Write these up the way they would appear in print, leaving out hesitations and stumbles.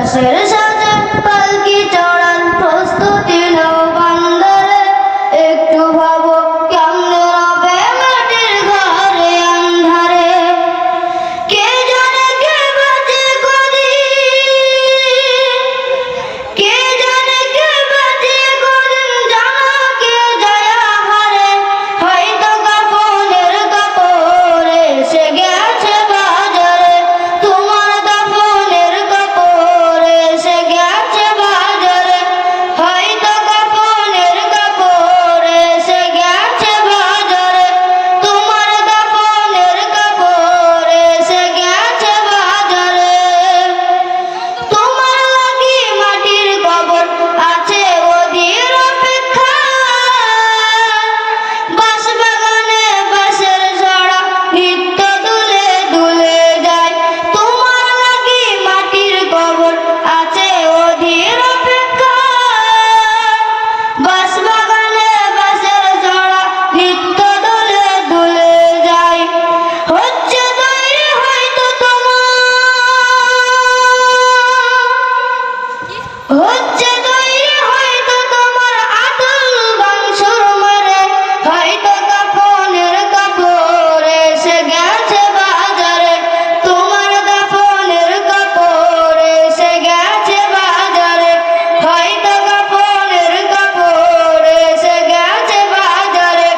লাশের সাথে পালকি চড়ার প্রস্তুতি নাও বান্দারে, একটু ভাবো কেমনে রবে মাটির ঘরে আন্ধারে। কে জানে কে বাঁচে কদিন, কে জানে কে বাঁচে কদিন, জানা কে যায় হারে। হয়তো কাফনের কাপড় এসে গেছে বাজারে, তোমার দাফনের কাপড় এসে গেছে বাজারে। হয়তো কাফনের কাপড় এসে গেছে বাজারে, তোমার দাফনের কাপড় এসে গেছে বাজারে। তোমার লাগি মাটির কবর আছে ওদের অপেক্ষায়, বাঁশ বাগানে বাঁশের ঝড়া নিত্য দুলে দুলে যায়। তোমার লাগি মাটির কবর আছে ওদের অপেক্ষায়, বাঁশ বাগানে বাঁশের ঝড়া নিত্য দুলে দুলে যায়। হচ্ছে তৈরি হয়তো হচ্ছে তৈরি হয়তো তোমার আতুল বংশুর মারে। হয়তো কাফনের কাপড় এসে গেছে বাজারে, তোমার দাফনের কাপড় এসে গেছে বাজারে। হয়তো কাফনের কাপড় এসে গেছে বাজারে,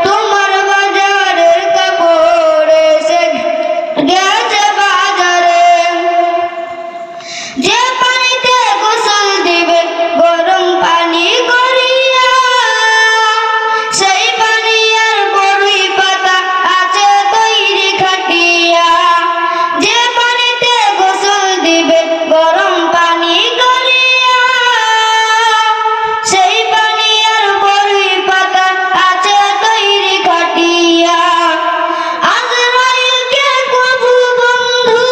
তোমার বাজারের কাপড় এসে গেছে বাজারে। যে পানিতে গোসল দিবে গরম পানি করিয়া, সেই পানি আর বড়ই পাতা আছে তৈরি খাটিয়া। যে পানিতে গোসল দিবে গরম পানি করিয়া, সেই পানি আর বড়ই পাতা আছে তৈরি খাটিয়া। আজরাইলকে কবু বন্ধু,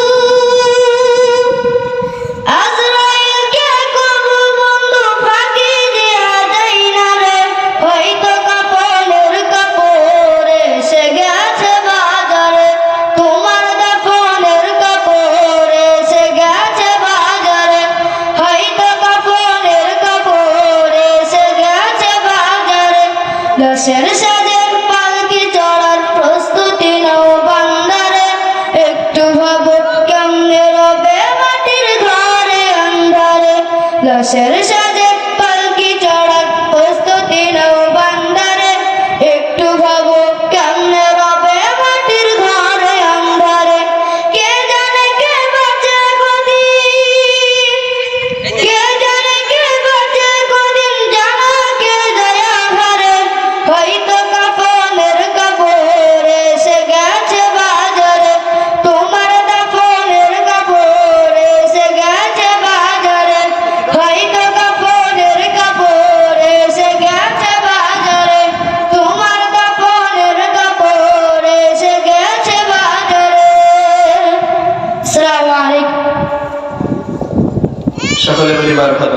আজরাইলকে কবু বন্ধু ফাঁকি দেয়া যায় না রে। হয়তো কাফনের কাপড় এসে গেছে বাজারে, তোমার দাফনের কাপড় এসে গেছে বাজারে। হয়তো কাফনের কাপড় এসে গেছে বাজারে। লাশের সাথে পালকি চড়ার প্রস্তুতি নাও বান্দারে, একটু ভাবো কেমনে রবে মাটির ঘরে আন্ধারে। লাশের সাথে পালকি চড়ার প্রস্তুতি নাও বান্দারে, একটু ভাবো কেমনে রবে মাটির ঘরে আন্ধারে। কে জানে কে বাঁচে কদিন, কে জানে কে বাঁচে কদিন, জানা কে যায় হারে। হয়তো কাফনের কাপড় এসে গেছে বাজারে, তোমার দাফনের কাপড় এসে গেছে বাজারে। হয়তো কাফনের কাপড় এসে গেছে বাজারে, তোমার দাফনের কাপড় এসে গেছে বাজারে। আসসালামু আলাইকুম। সকলে বলি বারাকাতুহু।